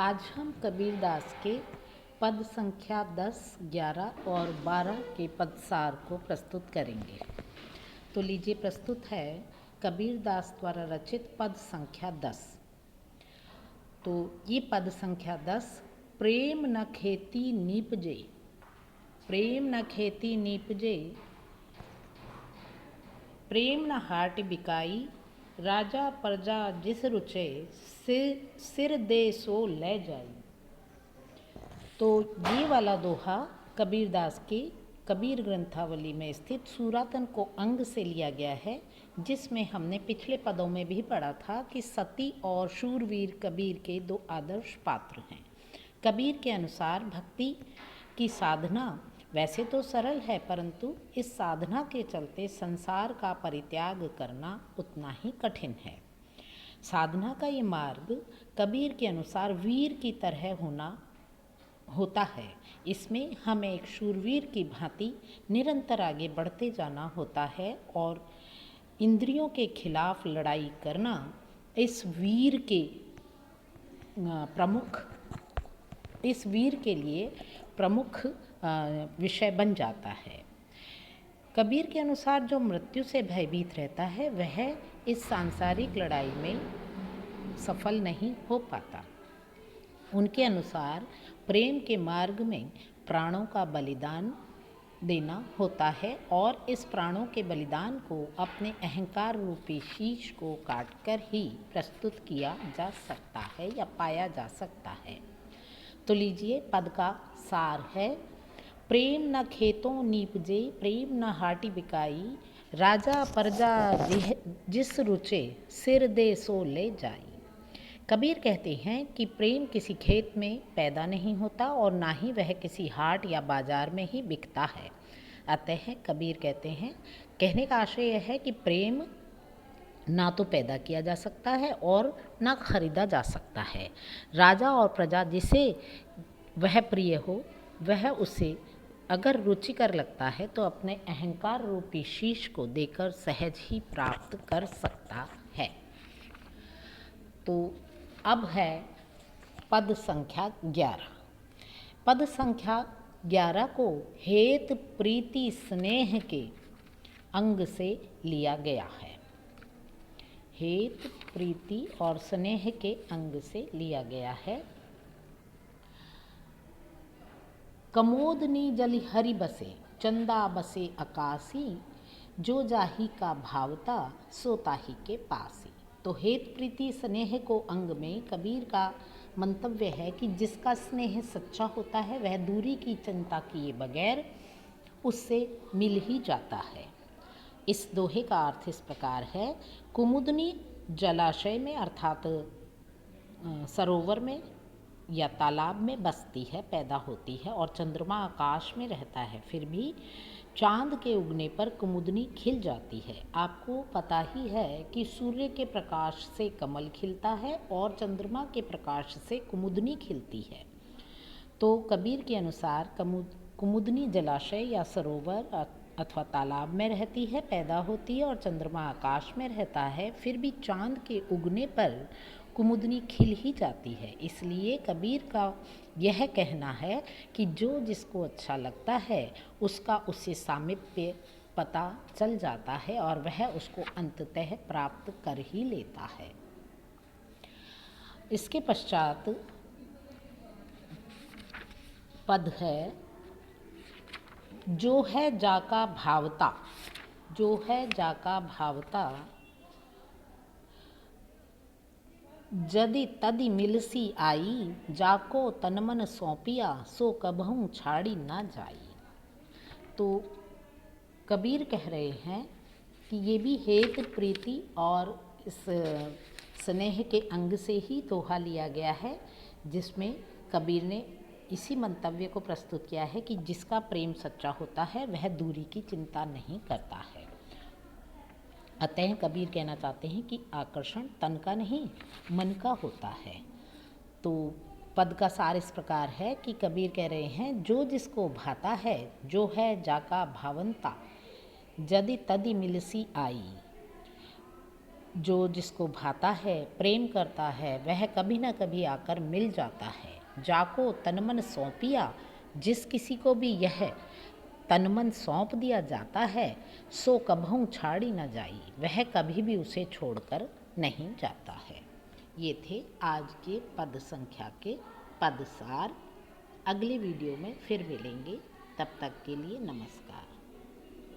आज हम कबीरदास के पद संख्या 10, 11 और 12 के पदसार को प्रस्तुत करेंगे। तो लीजिए, प्रस्तुत है कबीरदास द्वारा रचित पद संख्या 10। तो ये पद संख्या 10, प्रेम न खेती नीपजे, प्रेम न खेती नीपजे, प्रेम न हाट बिकाई, राजा प्रजा जिस रुचे, सिर दे सो ले जाई। तो ये वाला दोहा कबीरदास की कबीर ग्रंथावली में स्थित सूरातन को अंग से लिया गया है, जिसमें हमने पिछले पदों में भी पढ़ा था कि सती और शूरवीर कबीर के दो आदर्श पात्र हैं। कबीर के अनुसार भक्ति की साधना वैसे तो सरल है, परंतु इस साधना के चलते संसार का परित्याग करना उतना ही कठिन है। साधना का ये मार्ग कबीर के अनुसार वीर की तरह होता है। इसमें हमें एक शूरवीर की भांति निरंतर आगे बढ़ते जाना होता है और इंद्रियों के खिलाफ लड़ाई करना इस वीर के लिए प्रमुख विषय बन जाता है। कबीर के अनुसार जो मृत्यु से भयभीत रहता है वह इस सांसारिक लड़ाई में सफल नहीं हो पाता। उनके अनुसार प्रेम के मार्ग में प्राणों का बलिदान देना होता है और इस प्राणों के बलिदान को अपने अहंकार रूपी शीश को काटकर ही प्रस्तुत किया जा सकता है या पाया जा सकता है। तो लीजिए, पद का सार है, प्रेम न खेतों नीपजे, प्रेम न हाटी बिकाई, राजा प्रजा जिस रुचे, सिर दे सो ले जाई। कबीर कहते हैं कि प्रेम किसी खेत में पैदा नहीं होता और ना ही वह किसी हाट या बाजार में ही बिकता है। अतः कबीर कहते हैं, कहने का आशय यह है कि प्रेम ना तो पैदा किया जा सकता है और ना खरीदा जा सकता है। राजा और प्रजा जिसे वह प्रिय हो, वह उसे अगर रुचिकर लगता है तो अपने अहंकार रूपी शीश को देकर सहज ही प्राप्त कर सकता है। तो अब है पद संख्या 11। पद संख्या 11 को हेत प्रीति स्नेह के अंग से लिया गया है। हेत प्रीति और स्नेह के अंग से लिया गया है। कमोदनी जलि हरि बसे, चंदा बसे आकाशी, जो जाही का भावता, सो ताही के पासी। तो हेत प्रीति स्नेह को अंग में कबीर का मंतव्य है कि जिसका स्नेह सच्चा होता है वह दूरी की चिंता किए बगैर उससे मिल ही जाता है। इस दोहे का अर्थ इस प्रकार है, कुमुदनी जलाशय में अर्थात सरोवर में या तालाब में बसती है, पैदा होती है और चंद्रमा आकाश में रहता है, फिर भी चांद के उगने पर कुमुदनी खिल जाती है। आपको पता ही है कि सूर्य के प्रकाश से कमल खिलता है और चंद्रमा के प्रकाश से कुमुदनी खिलती है। तो कबीर के अनुसार कुमुदनी जलाशय या सरोवर अथवा तालाब में रहती है, पैदा होती है और चंद्रमा आकाश में रहता है, फिर भी चांद के उगने पर कुमुदनी खिल ही जाती है। इसलिए कबीर का यह कहना है कि जो जिसको अच्छा लगता है उसका उससे सामीप्य पता चल जाता है और वह उसको अंततः प्राप्त कर ही लेता है। इसके पश्चात पद है, जो है जाका भावता, जो है जाका भावता, जदि तदि मिलसी आई, जाको तनमन सौंपिया, सो कबहूँ छाड़ी ना जाई। तो कबीर कह रहे हैं कि ये भी हेत प्रीति और इस स्नेह के अंग से ही दोहा लिया गया है, जिसमें कबीर ने इसी मंतव्य को प्रस्तुत किया है कि जिसका प्रेम सच्चा होता है वह दूरी की चिंता नहीं करता है। अतः कबीर कहना चाहते हैं कि आकर्षण तन का नहीं मन का होता है। तो पद का सार इस प्रकार है कि कबीर कह रहे हैं, जो जिसको भाता है, जो है जाका भावंता, जदि तदि मिलसी आई, जो जिसको भाता है, प्रेम करता है, वह कभी ना कभी आकर मिल जाता है। जाको तन मन सौंपिया, जिस किसी को भी यह तन मन सौंप दिया जाता है, सो कभू छाड़ी न जाई, वह कभी भी उसे छोड़कर नहीं जाता है। ये थे आज के पद संख्या के पदसार। अगली वीडियो में फिर मिलेंगे, तब तक के लिए नमस्कार।